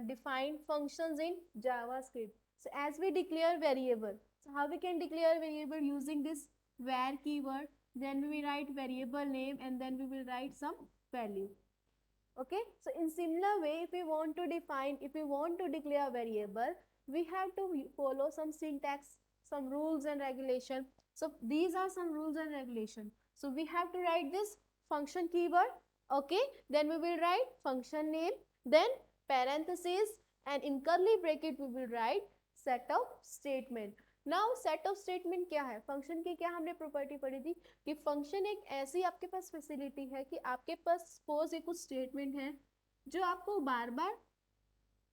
define functions in JavaScript. So as we declare variable, so how we can declare variable using this var keyword, then we write variable name and then we will write some value. Okay, so in similar way, if we want to define, if we want to declare variable, we have to follow some syntax, some rules and regulation. So these are some rules and regulation. So we have to write this function keyword. Okay, then we will write function name, then parenthesis, and in curly bracket we will write set of statement. Now set of statement क्या है, function की क्या हमने property पढ़ी थी कि function एक ऐसी आपके पास फैसिलिटी है कि आपके पास सपोज एक कुछ स्टेटमेंट है जो आपको बार बार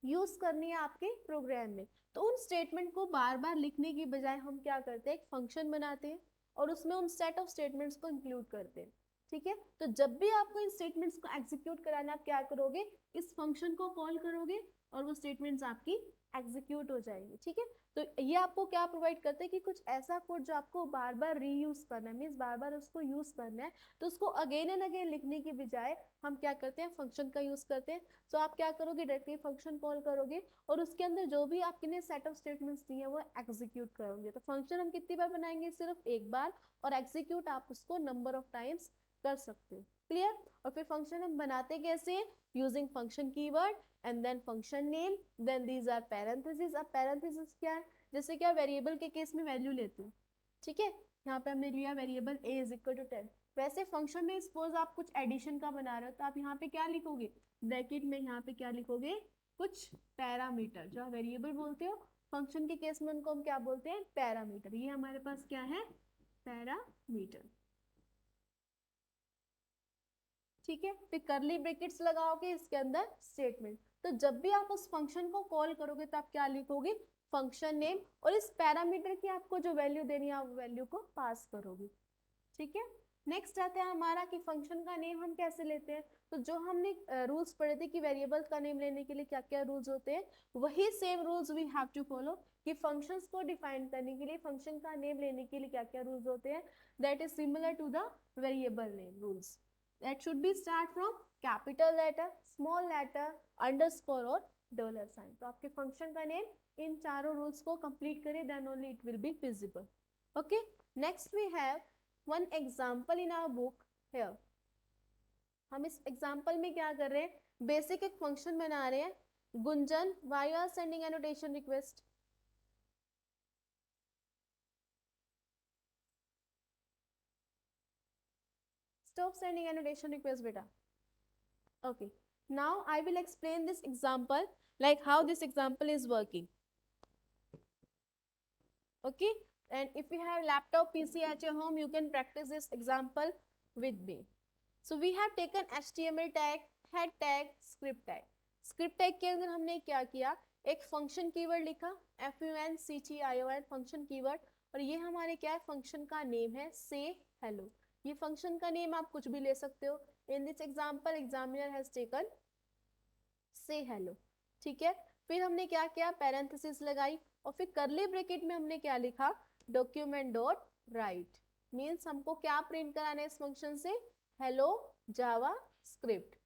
यूज करनी है आपके प्रोग्राम में, तो उन स्टेटमेंट को बार बार लिखने की बजाय हम क्या करते हैं, एक फंक्शन बनाते हैं और उसमें उन सेट ऑफ स्टेटमेंट्स को इंक्लूड करते हैं. ठीक है, तो जब भी आपको इन स्टेटमेंट्स को एग्जीक्यूट कराना, आप क्या करोगे, इस फंक्शन को कॉल करोगे और वो स्टेटमेंट्स आपकी एग्जीक्यूट हो जाएंगे. ठीक है, तो ये आपको क्या प्रोवाइड करते हैं कि कुछ ऐसा कोड जो आपको बार बार रीयूज करना है, मीन्स बार बार उसको यूज करना है, तो उसको अगेन एंड अगेन लिखने की बजाय हम क्या करते हैं, फंक्शन का यूज करते हैं. तो आप क्या करोगे, डायरेक्टली फंक्शन कॉल करोगे और उसके अंदर जो भी आपने सेट ऑफ स्टेटमेंट्स दिए हैं वो एग्जीक्यूट करोगे. तो फंक्शन हम कितनी बार बनाएंगे, सिर्फ एक बार, और एग्जीक्यूट आप उसको नंबर ऑफ टाइम्स कर सकते हो. क्लियर. और फिर फंक्शन हम बनाते कैसे हैं, using function keyword and then function name, then these are parenthesis. अब पैरेंथेसिस क्या है, जैसे क्या वेरिएबल के केस में वैल्यू लेते हैं. ठीक है, यहाँ पे हमने लिया variable a is equal to 10. वैसे फंक्शन में सपोज आप कुछ एडिशन का बना रहे हो तो आप यहाँ पे क्या लिखोगे, ब्रैकेट में यहाँ पे क्या लिखोगे, कुछ पैरामीटर, जो वेरिएबल बोलते हो फंक्शन के केस में उनको हम क्या बोलते हैं, पैरामीटर. ये हमारे पास क्या है, पैरामीटर. ठीक है, फिर करली ब्रैकेट्स लगाओगे इसके अंदर स्टेटमेंट. तो जब भी आप उस फंक्शन को कॉल करोगे तो आप क्या लिखोगे, फंक्शन नेम, और इस पैरामीटर की आपको जो वैल्यू देनी है आप वैल्यू को पास करोगे. ठीक है, नेक्स्ट आता है हमारा कि फंक्शन का नेम हम कैसे लेते हैं. तो जो हमने रूल्स पढ़े थे कि वेरिएबल का नेम लेने के लिए क्या क्या रूल्स होते हैं, वही same rules we have to follow कि फंक्शंस को डिफाइन करने के लिए, फंक्शन का नेम लेने के लिए क्या क्या रूल्स होते हैं. That is similar to the variable name rules. That should be start from capital letter, small letter, underscore और dollar sign. तो आपके फंक्शन का नेम इन चारों रूल्स को कंप्लीट करें, then only it will be visible. Okay, next we have one example in our book here. हम इस example में क्या कर रहे हैं, बेसिक एक फंक्शन बना रहे हैं. Gunjan, why you are sending annotation request? Stop sending annotation request, beta. Okay, now I will explain this example, like how this example is working. Okay, and if you have laptop PC at your home, you can practice this example with me. So we have taken HTML tag, head tag, script tag. Script tag के अंदर हमने क्या किया, एक function keyword लिखा, function function keyword, और ये हमारे क्या है, फंक्शन का नेम है say hello. ये फंक्शन का नेम आप कुछ भी ले सकते हो. In this example examiner has taken say hello. ठीक है, फिर हमने क्या किया, पैरेंथेसिस लगाई और फिर करली ब्रैकेट में हमने क्या लिखा, डॉक्यूमेंट डॉट राइट. मीन्स हमको क्या प्रिंट कराना है इस फंक्शन से, hello JavaScript.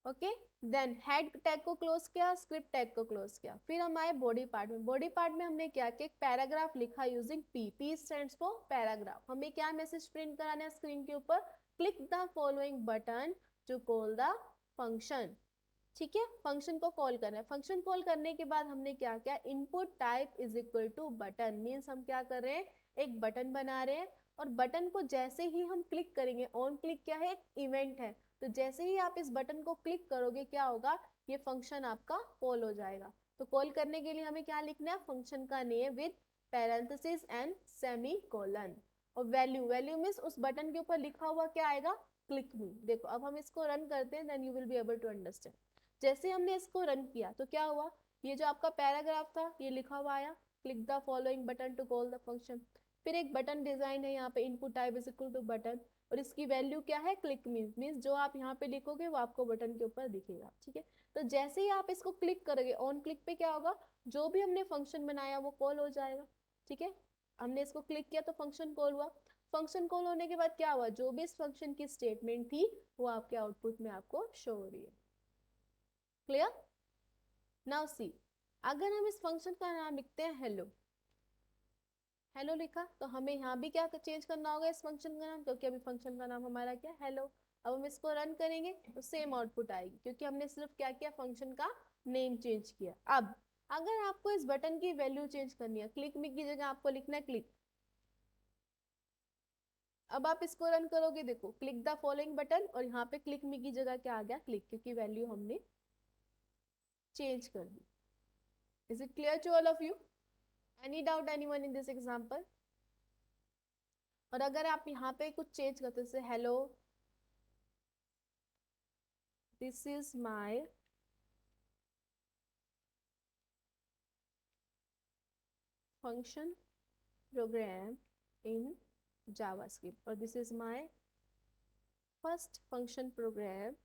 Okay, then head tag को क्लोज किया, स्क्रिप्ट टैग को क्लोज किया. फिर हम आए बॉडी पार्ट में. बॉडी पार्ट में हमने क्या किया, एक पैराग्राफ लिखा using P. P stands for paragraph. हमें क्या मैसेज प्रिंट कराना है स्क्रीन के ऊपर, click the following button to call the function. ठीक है, फंक्शन को कॉल करना है. फंक्शन कॉल करने के बाद हमने क्या किया, input type is equal to button. Means हम क्या कर रहे हैं, एक बटन बना रहे हैं और बटन को जैसे ही हम क्लिक करेंगे, ऑन क्लिक क्या है, एक इवेंट है, तो जैसे ही आप इस बटन को क्लिक करोगे क्या होगा, ये फंक्शन आपका कॉल हो जाएगा. तो कॉल करने के लिए हमें क्या लिखना है, फंक्शन का name with parenthesis and semi colon. और वैल्यू, वैल्यू मीन्स उस बटन के ऊपर लिखा हुआ क्या आएगा, क्लिक मी. देखो अब हम इसको रन करते हैं, then you will be able to understand. जैसे हमने इसको रन किया तो क्या हुआ, ये जो आपका पैराग्राफ था ये लिखा हुआ आया, click the following button to call the function. फिर एक बटन डिजाइन है यहाँ पे, input type is equal to button, और इसकी वैल्यू क्या है, क्लिक मीन्स जो आप यहाँ पे लिखोगे वो आपको बटन के ऊपर दिखेगा. ठीक है, तो जैसे ही आप इसको क्लिक करोगे, ऑन क्लिक पे क्या होगा, जो भी हमने फंक्शन बनाया वो कॉल हो जाएगा. ठीक है, हमने इसको क्लिक किया तो फंक्शन कॉल हुआ. फंक्शन कॉल होने के बाद क्या हुआ, जो भी इस फंक्शन की स्टेटमेंट थी वो आपके आउटपुट में आपको शो हो रही है. क्लियर? नाउ सी, अगर हम इस फंक्शन का नाम लिखते हैं हेलो, हेलो लिखा, तो हमें यहाँ भी क्या चेंज करना होगा इस फंक्शन का नाम, क्योंकि अभी फंक्शन का नाम हमारा क्या, हेलो। अब हम इसको रन करेंगे तो सेम आउटपुट आएगी, क्योंकि हमने सिर्फ क्या किया, फंक्शन का नेम चेंज किया। अब अगर आपको इस बटन की वैल्यू चेंज करनी है, क्लिक मी की जगह आपको लिखना है क्लिक। अब आप इसको रन करोगे, देखो क्लिक द फॉलोइंग बटन, और यहाँ पे क्लिक मी की जगह क्या आ गया, क्लिक, क्योंकि वैल्यू हमने चेंज कर दी। Is it clear to all of you? Any doubt anyone in this example? और अगर आप यहाँ पे कुछ चेंज करते, जैसे hello this is my function program in JavaScript, और this is my first function program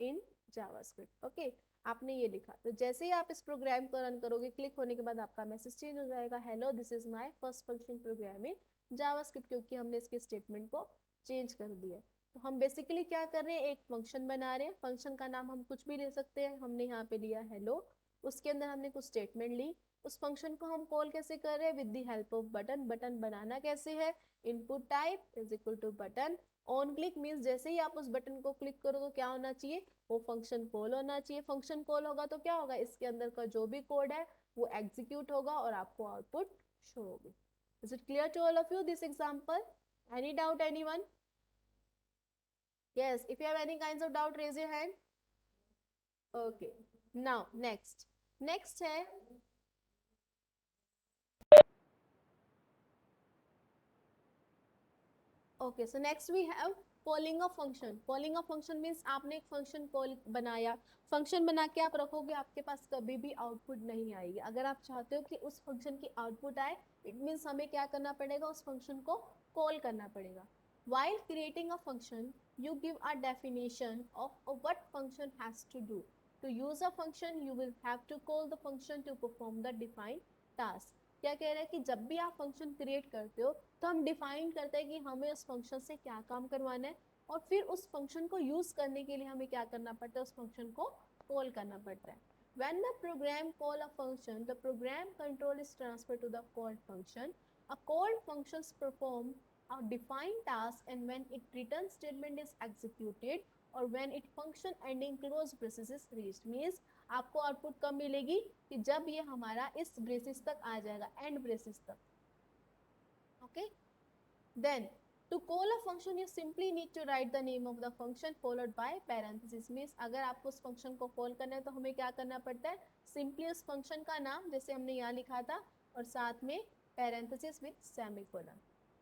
in JavaScript. Okay, आपने ये लिखा, तो जैसे ही आप इस प्रोग्राम को रन करोगे, क्लिक होने के बाद आपका मैसेज चेंज हो जाएगा, hello this is my first function program in JavaScript, क्योंकि हमने इसके स्टेटमेंट को चेंज कर दिया। तो हम बेसिकली क्या कर रहे हैं, एक फंक्शन बना रहे हैं। फंक्शन का नाम हम कुछ भी ले सकते हैं, हमने यहाँ पे लिया हेलो, उसके अंदर हमने कुछ स्टेटमेंट ली, उस फंक्शन को हम कॉल कैसे कर रहे हैं, with the help of button. Button बनाना कैसे है, input type is equal to button, on click means जैसे ही आप उस बटन को क्लिक करो तो क्या होना चाहिए, वो फंक्शन कॉल होना चाहिए। फंक्शन कॉल होगा तो क्या होगा, इसके अंदर का जो भी कोड है वो एग्जीक्यूट होगा और आपको आउटपुट शो होगी। Is it clear to all of you this example? Any doubt anyone? yes, if you have any kinds of doubt raise your hand. okay, now next है, okay, so next we have calling a function. calling a function means आपने एक function call बनाया, function बना के आप रखोगे, आपके पास कभी भी आउटपुट नहीं आएगी। अगर आप चाहते हो कि उस फंक्शन की आउटपुट आए, इट मीन्स हमें क्या करना पड़ेगा, उस फंक्शन को कॉल करना पड़ेगा। while creating a function you give a definition of what function has to do. to use a function you will have to call the function to perform the defined task. क्या कह रहा है कि जब भी आप फंक्शन क्रिएट करते हो तो हम डिफाइन करते हैं कि हमें उस फंक्शन से क्या काम करवाना है, और फिर उस फंक्शन को यूज करने के लिए हमें क्या करना पड़ता है, उस फंक्शन को कॉल करना पड़ता है। When the program call a function, the program control is transferred to the called function. A called functions perform a defined task, and when it return statement is executed or when it function ending close braces is reached, means आपको output कब मिलेगी, कि जब ये हमारा इस braces तक आ जाएगा, एंड ब्रेसिस तक। Okay, then to call a function you simply need to write the name of the function followed by parenthesis. means अगर आपको उस फंक्शन को कॉल करना है तो हमें क्या करना पड़ता है, सिंपली उस फंक्शन का नाम जैसे हमने यहाँ लिखा था, और साथ में parenthesis with semicolon.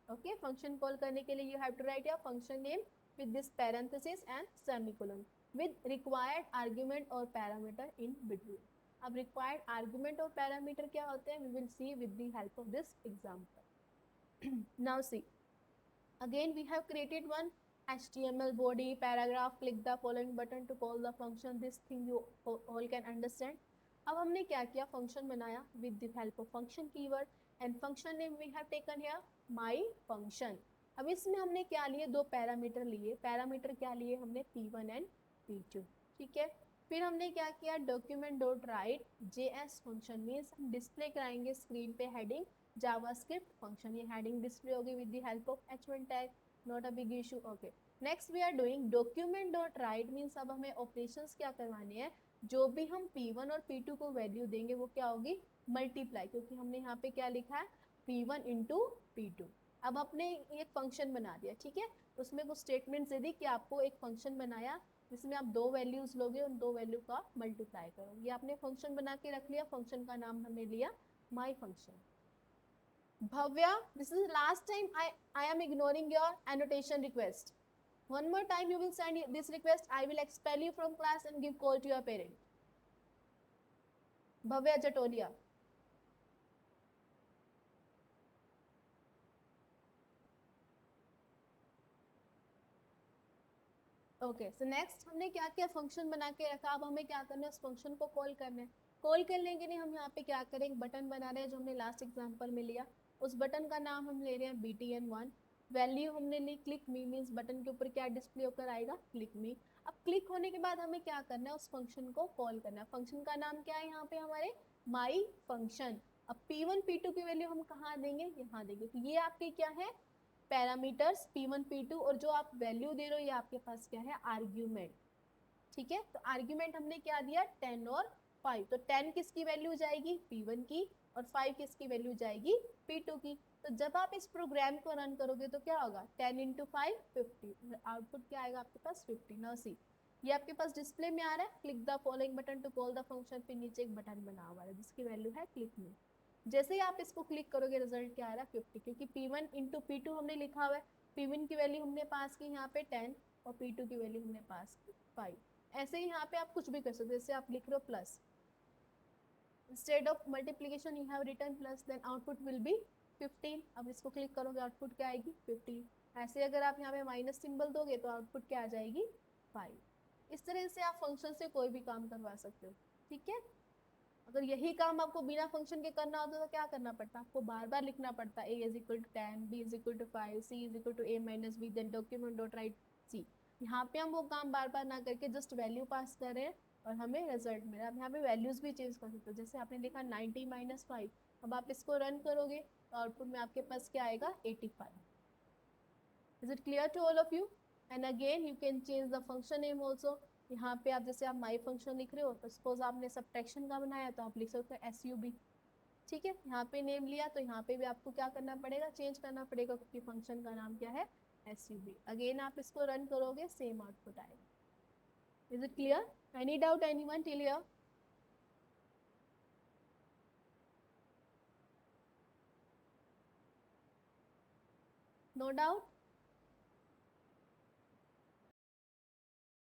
okay, function call करने के लिए you have to write your function name with this parenthesis and semicolon with required argument or parameter in between. अब required argument और parameter क्या होते हैं, we will see with the help of this example. now see, again we have created one HTML body paragraph, click the following button to call the function. this thing you all can understand. अब हमने क्या किया, function बनाया with the help of function keyword and function name we have taken here my function. अब इसमें हमने क्या लिए, दो पैरामीटर लिए। पैरामीटर क्या लिए हमने, p1 एंड p2। ठीक है, फिर हमने क्या किया, document dot write JS function means हम डिस्प्ले कराएंगे स्क्रीन पे हेडिंग जावास्क्रिप्ट फंक्शन। ये हेडिंग डिस्प्ले होगी with the help of h1 tag, not a big issue. Okay, next we are doing document dot write means अब हमें operations क्या करवाने हैं, जो भी हम p1 और p2 को वैल्यू देंगे वो क्या होगी, मल्टीप्लाई, क्योंकि हमने यहाँ पे क्या लिखा है, p1 इंटू p2। अब आपने एक फंक्शन बना दिया, ठीक है, उसमें कुछ स्टेटमेंट्स दे दी कि आपको एक फंक्शन बनाया जिसमें आप दो वैल्यूज लोगे, उन दो वैल्यू का मल्टीप्लाई करो। ये आपने फंक्शन बना के रख लिया, फंक्शन का नाम हमने लिया माई function. Bhavya, this is the last time I am ignoring your annotation request. One more time you will send this request, I will expel you from class and give call to your parent. Bhavya Jatolia. Okay, so next हमने क्या किया, function बना के रखा। अब हमें क्या करना है, उस फंक्शन को कॉल करना है। कॉल करने के लिए हम यहाँ पे क्या करें, बटन बना रहे हैं जो हमने लास्ट एग्जांपल में लिया। उस बटन का नाम हम ले रहे हैं btn1। वैल्यू हमने ली क्लिक मी, मीन्स बटन के ऊपर क्या डिस्प्ले होकर आएगा, क्लिक मी। अब क्लिक होने के बाद हमें क्या करना है, उस फंक्शन को कॉल करना है। फंक्शन का नाम क्या है यहाँ पे हमारे, माई फंक्शन। अब P1 P2 की वैल्यू हम कहाँ देंगे, यहाँ देंगे। तो ये आपके क्या है, पैरामीटर्स P1 P2, और जो आप वैल्यू दे रहे हो ये आपके पास क्या है, आर्ग्यूमेंट। ठीक है, तो आर्ग्यूमेंट हमने क्या दिया, 10 और 5। तो 10 किसकी वैल्यू जाएगी, P1 की, और 5 किसकी वैल्यू जाएगी, P2 की। तो जब आप इस प्रोग्राम को रन करोगे तो क्या होगा, 10 इंटू 5 50, आउटपुट क्या आएगा आपके पास 50। नाउ सी, ये आपके पास डिस्प्ले में आ रहा है, click the following button to call the function. फिर नीचे एक बटन बना हुआ है जिसकी वैल्यू है क्लिक में। जैसे ही आप इसको क्लिक करोगे रिजल्ट क्या आ रहा है, 50, क्योंकि P1 इंटू P2 हमने लिखा हुआ है। P1 की वैल्यू हमने पास की यहाँ पे 10, और P2 की वैल्यू हमने पास की 5। ऐसे ही यहाँ पे आप कुछ भी कर सकते हो, जैसे आप लिख रहे हो plus, instead of multiplication you have written plus, then output will be 15। अब इसको क्लिक करोगे आउटपुट क्या आएगी, 15। ऐसे अगर आप यहाँ पे माइनस सिंबल दोगे तो आउटपुट क्या आ जाएगी, 5। इस तरह से आप फंक्शन से कोई भी काम करवा सकते हो। ठीक है, अगर यही काम आपको बिना फंक्शन के करना होता तो क्या करना पड़ता, आपको बार बार लिखना पड़ता, a is equal to 10, b is equal to 5, c is equal to a minus b, then document dot write c। यहाँ पे हम वो काम बार बार ना करके जस्ट वैल्यू पास कर रहे हैं और हमें रिजल्ट मिला। अब यहाँ पे वैल्यूज भी चेंज कर सकते हो, जैसे आपने लिखा 90 माइनस 5, अब आप इसको रन करोगे तो आउटपुट में आपके पास क्या आएगा, 85। Is it clear to all of you? And again you can change the function name also. यहाँ पे आप जैसे आप माई फंक्शन लिख रहे हो, तो सपोज आपने सब्ट्रैक्शन का बनाया तो आप लिख सकते हो SUB। ठीक है, यहाँ पे नेम लिया तो यहाँ पे भी आपको क्या करना पड़ेगा, चेंज करना पड़ेगा, क्योंकि फंक्शन का नाम क्या है, SUB। अगेन आप इसको रन करोगे, सेम आउटपुट आएगा। Is it clear? Any doubt anyone till here? No doubt?